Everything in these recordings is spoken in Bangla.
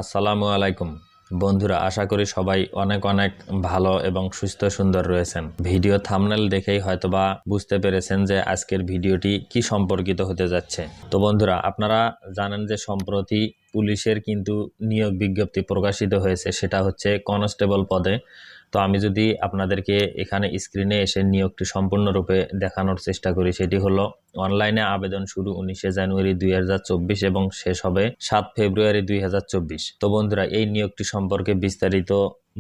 আসসালামু আলাইকুম বন্ধুরা, আশা করি সবাই অনেক অনেক ভালো এবং সুস্থ সুন্দর রয়েছেন। ভিডিও থাম্বনেল দেখেই হয়তোবা বুঝতে পেরেছেন যে আজকের ভিডিওটি কি সম্পর্কিত হতে যাচ্ছে। তো বন্ধুরা, আপনারা জানেন যে সম্প্রতি পুলিশের কিন্তু নিয়োগ বিজ্ঞপ্তি প্রকাশিত হয়েছে, সেটা হচ্ছে কনস্টেবল পদে। তো আমি যদি আপনাদেরকে এখানে স্ক্রিনে এসে নিয়োগটি সম্পূর্ণরূপে দেখানোর চেষ্টা করি, সেটি হলো অনলাইনে আবেদন শুরু 19 জানুয়ারি 2024 এবং শেষ হবে 7 ফেব্রুয়ারি 2024। তো বন্ধুরা, এই নিয়োগটি সম্পর্কে বিস্তারিত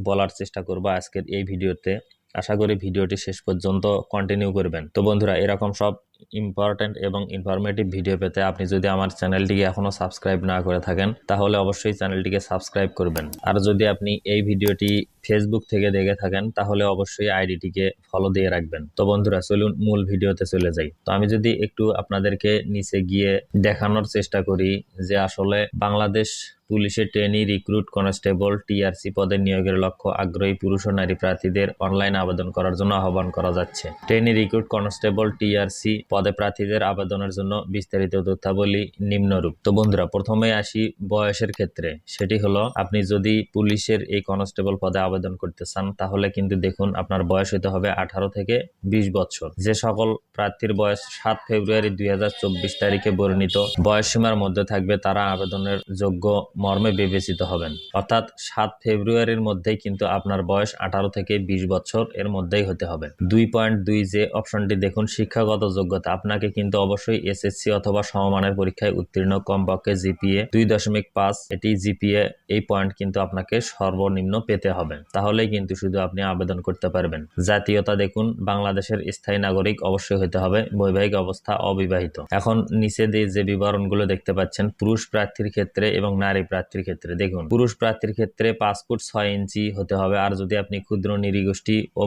বলার চেষ্টা করব আজকের এই ভিডিওতে। আশা করি ভিডিওটি শেষ পর্যন্ত কন্টিনিউ করবেন। তো বন্ধুরা, এরকম সব ইম্পর্টেন্ট এবং ইনফরমেটিভ ভিডিও পেতে আপনি যদি আমার চ্যানেলটিকে এখনো সাবস্ক্রাইব না করে থাকেন, তাহলে অবশ্যই চ্যানেলটিকে সাবস্ক্রাইব করবেন। আর যদি আপনি এই ভিডিওটি ফেসবুক থেকে দেখে থাকেন, তাহলে অবশ্যই আইডিটিকে ফলো দিয়ে রাখবেন। তো বন্ধুরা, চলুন মূল ভিডিওতে চলে যাই। তো আমি যদি একটু আপনাদেরকে নিচে গিয়ে দেখানোর চেষ্টা করি যে আসলে বাংলাদেশ পুলিশে ট্রেনি রিক্রুট কনস্টেবল টিআরসি পদে নিয়োগের লক্ষ্য আগ্রহী পুরুষ ও নারী প্রার্থীদের অনলাইন আবেদন করার জন্য আহ্বান করা যাচ্ছে। ট্রেনি রিক্রুট কনস্টেবল টিআরসি পদে প্রার্থীদের আবেদনের জন্য বিস্তারিত তথ্যাবলী নিম্নরূপ। তো বন্ধুরা, প্রথমে আসি বয়সের ক্ষেত্রে। সেটি হলো, আপনি যদি পুলিশের এই কনস্টেবল পদে আবেদন করতে চান, তাহলে কিন্তু দেখুন আপনার বয়স হতে হবে 18 থেকে 20 বছর। যে সকল প্রার্থীর বয়স 7 ফেব্রুয়ারি 2024 তারিখে বর্ণিত বয়সসীমার মধ্যে থাকবে, তারা আবেদনের যোগ্য মর্মে বিবেচিত হবেন। অর্থাৎ 7 ফেব্রুয়ারির মধ্যেই কিন্তু আপনার বয়স 18 থেকে 20 বছর এর মধ্যেই হতে হবে। 2.2 যে অপশনটি দেখুন, শিক্ষাগত যোগ্যতা। আপনাকে কিন্তু অবশ্যই এসএসসি অথবা সমমানের পরীক্ষায় উত্তীর্ণ, কমপক্ষে জিপিএ 2.5, এটি জিপিএ, এই পয়েন্ট কিন্তু আপনাকে সর্বনিম্ন পেতে হবে। তাহলেই কিন্তু শুধু আপনি আবেদন করতে পারবেন। জাতীয়তা দেখুন, বাংলাদেশের স্থায়ী নাগরিক অবশ্যই হতে হবে, বৈবাহিক অবস্থা অবিবাহিত। এখন নিচে দিয়ে যে বিবরণগুলো দেখতে পাচ্ছেন, পুরুষ প্রার্থীর ক্ষেত্রে এবং নারী প্রার্থীর ক্ষেত্রে দেখুন, পুরুষ প্রার্থীর ক্ষেত্রে 5 ফুট 6 ইঞ্চি হতে হবে। আর যদি আপনি ক্ষুদ্র নৃগোষ্ঠী ও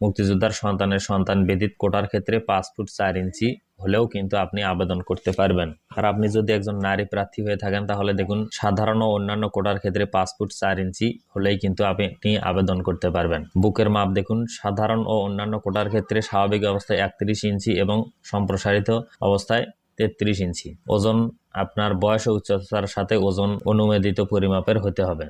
মুক্তিযোদ্ধার সন্তানের সন্তান ব্যতীত কোটার ক্ষেত্রে 5 ফুট 4 ইঞ্চি হলেও কিন্তু আপনি আবেদন করতে পারবেন। আর আপনি যদি একজন নারী প্রার্থী হয়ে থাকেন, তাহলে দেখুন সাধারণ ও অন্যান্য কোটার ক্ষেত্রে 5 ফুট 4 ইঞ্চি হলেই কিন্তু আপনি আবেদন করতে পারবেন। বুকের মাপ দেখুন, সাধারণ ও অন্যান্য কোটার ক্ষেত্রে স্বাভাবিক অবস্থায় 31 ইঞ্চি এবং সম্প্রসারিত অবস্থায় 33 ইঞ্চি। ওজন আপনার বয়স ও উচ্চতার সাথে ওজন অনুমোদিত পরিমাপের হতে হবে।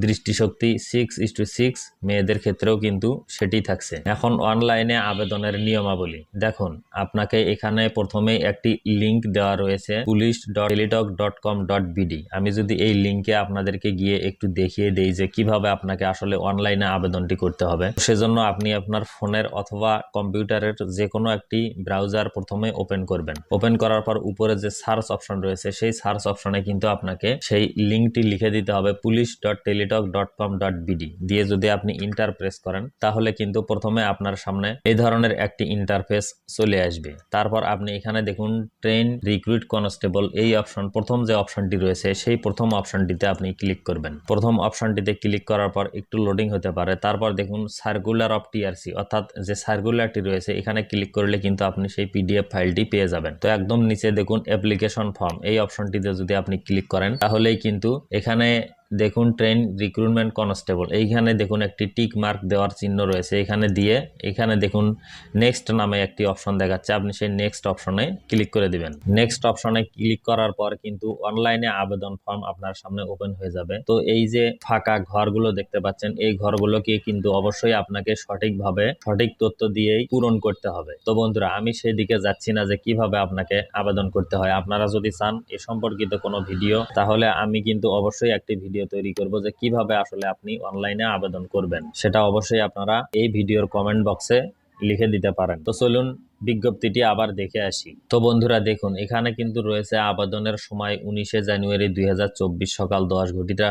দৃষ্টিশক্তি 6:6, মেয়েদের ক্ষেত্রেও কিন্তু সেটি থাকছে। এখন অনলাইনে আবেদনের নিয়মাবলী দেখুন, আপনাকে এখানে প্রথমে একটি লিংক দেওয়া রয়েছে police.teletalk.com.bd। আমি যদি এই লিংকে আপনাদেরকে গিয়ে একটু দেখিয়ে দেই যে কিভাবে আপনাকে আসলে অনলাইনে আবেদনটি করতে হবে, সেজন্য আপনি আপনার ফোনের অথবা কম্পিউটারের যে কোনো একটি ব্রাউজার প্রথমে ওপেন করবেন। ওপেন করার পর উপরে যে সার্চ অপশন রয়েছে, সেই সার্চ অপশনে কিন্তু আপনাকে সেই লিংকটি লিখে দিতে হবে police.teletalk.com.bd দিয়ে যদি আপনি ইন্টার প্রেস করেন, তাহলে কিন্তু প্রথমে আপনার সামনে এই ধরনের একটি ইন্টারফেস চলে আসবে। তারপর আপনি এখানে দেখুন ট্রেন রিক্রুট কনস্টেবল, এই অপশন, প্রথম যে অপশনটি রয়েছে সেই প্রথম অপশনটিতে আপনি ক্লিক করবেন। প্রথম অপশনটিতে ক্লিক করার পর একটু লোডিং হতে পারে। তারপর দেখুন সার্কুলার অফ টিআরসি, অর্থাৎ যে সার্কুলারটি রয়েছে, এখানে ক্লিক করলে কিন্তু আপনি সেই পিডিএফ ফাইলটি পেয়ে যাবেন। তো একদম নিচে দেখুন অ্যাপ্লিকেশন ফর্ম, এই অপশনটিতে যদি আপনি ক্লিক করেন, তাহলেই কিন্তু এখানে দেখুন ট্রেন রিক্রুটমেন্ট কনস্টেবল, এইখানে দেখুন একটি টিক মার্ক দেওয়ার চিহ্ন রয়েছে, এখানে দিয়ে এখানে দেখুন নেক্সট নামে একটি অপশন দেখাচ্ছে, আপনি সেই নেক্সট অপশনে ক্লিক করে দিবেন। নেক্সট অপশনে ক্লিক করার পর কিন্তু অনলাইনে আবেদন ফর্ম আপনার সামনে ওপেন হয়ে যাবে। তো এই যে ফাঁকা ঘরগুলো দেখতে পাচ্ছেন, এই ঘরগুলোকে কিন্তু অবশ্যই আপনাকে সঠিকভাবে সঠিক তথ্য দিয়েই পূরণ করতে হবে। তো বন্ধুরা, আমি সেদিকে যাচ্ছি না যে কিভাবে আপনাকে আবেদন করতে হয়। আপনারা যদি চান এ সম্পর্কিত কোনো ভিডিও, তাহলে আমি কিন্তু অবশ্যই একটি ভিডিও তৈরি করব যে কিভাবে আসলে আপনি অনলাইনে আবেদন করবেন। সেটা অবশ্যই আপনারা এই ভিডিওর কমেন্ট বক্সে লিখে দিতে পারেন। তো চলুন বিজ্ঞপ্তিটি আবার দেখে আসি। তো বন্ধুরা দেখুন, এখানে কিন্তু রয়েছে আবেদনের সময় 19 জানুয়ারি 2024 সকাল 10 ঘটিকা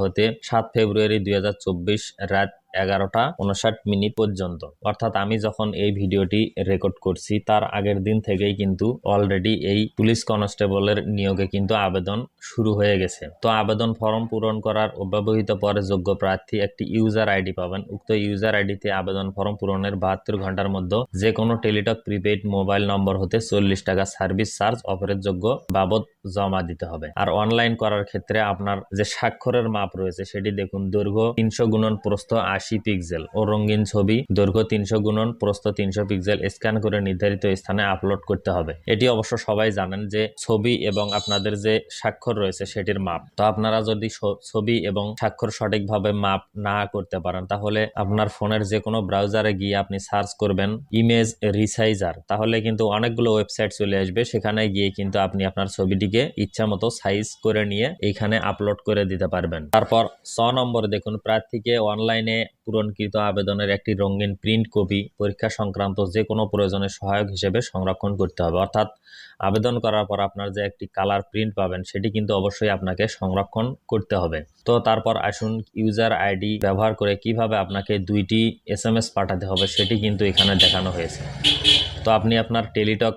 হতে 7 ফেব্রুয়ারি 2024 রাত 11:59 পর্যন্ত। অর্থাৎ আমি যখন এই ভিডিওটি রেকর্ড করছি, তার আগের দিন থেকেই কিন্তু অলরেডি এই পুলিশ কনস্টেবলের নিয়োগে কিন্তু আবেদন শুরু হয়ে গেছে। তো আবেদন ফর্ম পূরণ করার অব্যবহিত পরে যোগ্য প্রার্থী একটি ইউজার আইডি পাবেন। উক্ত ইউজার আইডিতে আবেদন ফর্ম পূরণের 72 ঘন্টার মধ্যে যে কোনো টেলিটক প্রিপেইড মোবাইল নম্বর হতে 40 টাকা সার্ভিস চার্জ অফারের যোগ্য বাবদ জমা দিতে হবে। আর অনলাইন করার ক্ষেত্রে আপনার যে স্বাক্ষরের মাপ রয়েছে সেটি দেখুন। দৈর্ঘ্য 300 গুণন প্রস্থ 80 পিক্সেল ও রঙিন ছবি দৈর্ঘ্য 300 গুণন প্রস্থ 300 পিক্সেল স্ক্যান করে নির্ধারিত স্থানে আপলোড করতে হবে। এটি অবশ্য সবাই জানেন যে ছবি এবং আপনাদের যে স্বাক্ষর রয়েছে সেটির মাপ। তো আপনারা যদি ছবি এবং স্বাক্ষর সঠিকভাবে মাপ না করতে পারেন তাহলে আপনার ফোনের যে কোনো ব্রাউজারে গিয়ে আপনি সার্চ করবেন ইমেজ রিসাইজার, তাহলে কিন্তু অনেকগুলো ওয়েবসাইট চলে আসবে। সেখানে গিয়ে কিন্তু আপনি আপনার ছবিটিকে ইচ্ছা মতো সাইজ করে নিয়ে এইখানে আপলোড করে দিতে পারবেন। তারপর 6 নম্বর দেখুন, প্রার্থীকে অনলাইনে পূরণকৃত আবেদনের একটি রঙিন প্রিন্ট কপি পরীক্ষা সংক্রান্ত যে কোনো প্রয়োজনে সহায়ক হিসেবে সংরক্ষণ করতে হবে। অর্থাৎ আবেদন করার পর আপনার যে একটি কালার প্রিন্ট পাবেন সেটি কিন্তু অবশ্যই আপনাকে সংরক্ষণ করতে হবে। তো তারপর আসুন ইউজার আইডি ব্যবহার করে কিভাবে আপনাকে 2টি SMS পাঠাতে হবে সেটি কিন্তু এখানে দেখানো হয়েছে। তো আপনি আপনার টেলিটক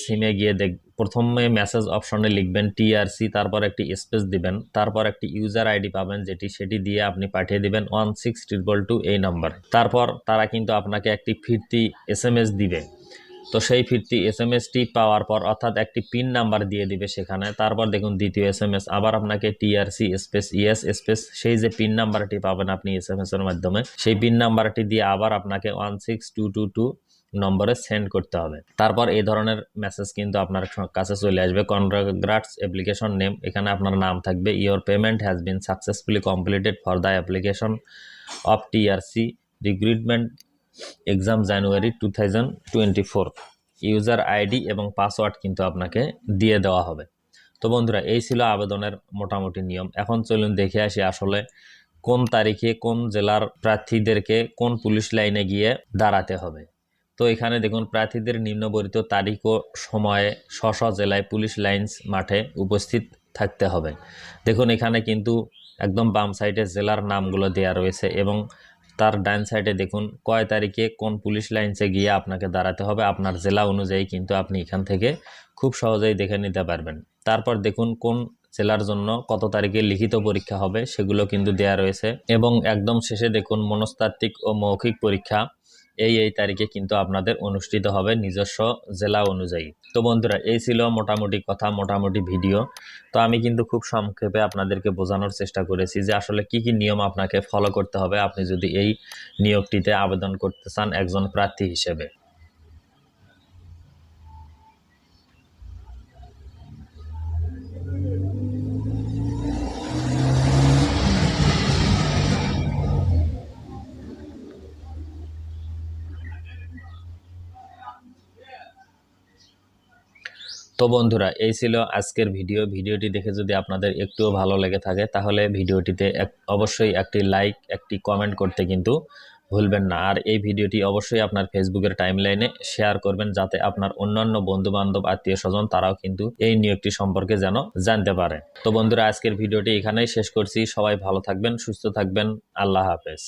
সিমে গিয়ে প্রথমে মেসেজ অপশনে লিখবেন TRC, তারপর একটি স্পেস দিবেন, তারপর একটি ইউজার আইডি পাবেন সেটি দিয়ে আপনি পাঠিয়ে দিবেন 16222 এই নাম্বার। তারপর তারা কিন্তু আপনাকে একটি ফিরতি SMS দিবে। তো সেই ফিরতি SMSটি পাওয়ার পর অর্থাৎ একটি পিন নাম্বার দিয়ে দিবে সেখানে। তারপর দেখুন দ্বিতীয় SMS আবার আপনাকে TRC স্পেস ইয়েস স্পেস সেই যে পিন নাম্বারটি পাবেন আপনি SMS এর মাধ্যমে সেই পিন নাম্বারটি দিয়ে আবার আপনাকে 16222 নম্বরে সেন্ড করতে হবে। তারপর এই ধরনের মেসেজ কিন্তু আপনার কাছে চলে আসবে। কনগ্রাটস অ্যাপ্লিকেশন নেম, এখানে আপনার নাম থাকবে। Your payment has been successfully completed for the application of TRC recruitment exam January 2024। User ID এবং পাসওয়ার্ড কিন্তু আপনাকে দিয়ে দেওয়া হবে। তো বন্ধুরা, এই ছিল আবেদনের মোটামুটি নিয়ম। এখন চলুন দেখে আসি আসলে কোন তারিখে কোন জেলার প্রার্থীদেরকে কোন পুলিশ লাইনে গিয়ে দাঁড়াতে হবে। তো এখানে দেখুন প্রার্থীদের নিম্নবর্ণিত তারিখ ও সময়ে স্ব জেলায় পুলিশ লাইন্স মাঠে উপস্থিত থাকতে হবে। দেখুন এখানে কিন্তু একদম বাম সাইডে জেলার নামগুলো দেওয়া রয়েছে এবং তার ডান সাইডে দেখুন কয় তারিখে কোন পুলিশ লাইন্সে গিয়ে আপনাকে দাঁড়াতে হবে আপনার জেলা অনুযায়ী কিন্তু আপনি এখান থেকে খুব সহজেই দেখে নিতে পারবেন। তারপর দেখুন কোন জেলার জন্য কত তারিখে লিখিত পরীক্ষা হবে সেগুলো কিন্তু দেয়া রয়েছে এবং একদম শেষে দেখুন মনস্তাত্ত্বিক ও মৌখিক পরীক্ষা এই তারিখে কিন্তু আপনাদের অনুষ্ঠিত হবে নিজস্ব জেলা অনুযায়ী। তো বন্ধুরা, এই ছিল মোটামুটি কথা, মোটামুটি ভিডিও। তো আমি কিন্তু খুব সংক্ষেপে আপনাদেরকে বোঝানোর চেষ্টা করেছি যে আসলে কি কি নিয়ম আপনাকে ফলো করতে হবে আপনি যদি এই নিয়োগটিতে আবেদন করতে চান একজন প্রার্থী হিসেবে। তো বন্ধুরা, এই ছিল আজকের ভিডিওটি দেখে যদি আপনাদের একটুও ভালো লেগে থাকে তাহলে ভিডিওটিতে অবশ্যই একটি লাইক একটি কমেন্ট করতে কিন্তু ভুলবেন না। আর এই ভিডিওটি অবশ্যই আপনার ফেসবুকের টাইমলাইনে শেয়ার করবেন যাতে আপনার অন্যান্য বন্ধু বান্ধব আত্মীয় স্বজন তারাও কিন্তু এই নিয়োগটি সম্পর্কে যেন জানতে পারে। তো বন্ধুরা, আজকের ভিডিওটি এখানেই শেষ করছি। সবাই ভালো থাকবেন, সুস্থ থাকবেন। আল্লাহ হাফেজ।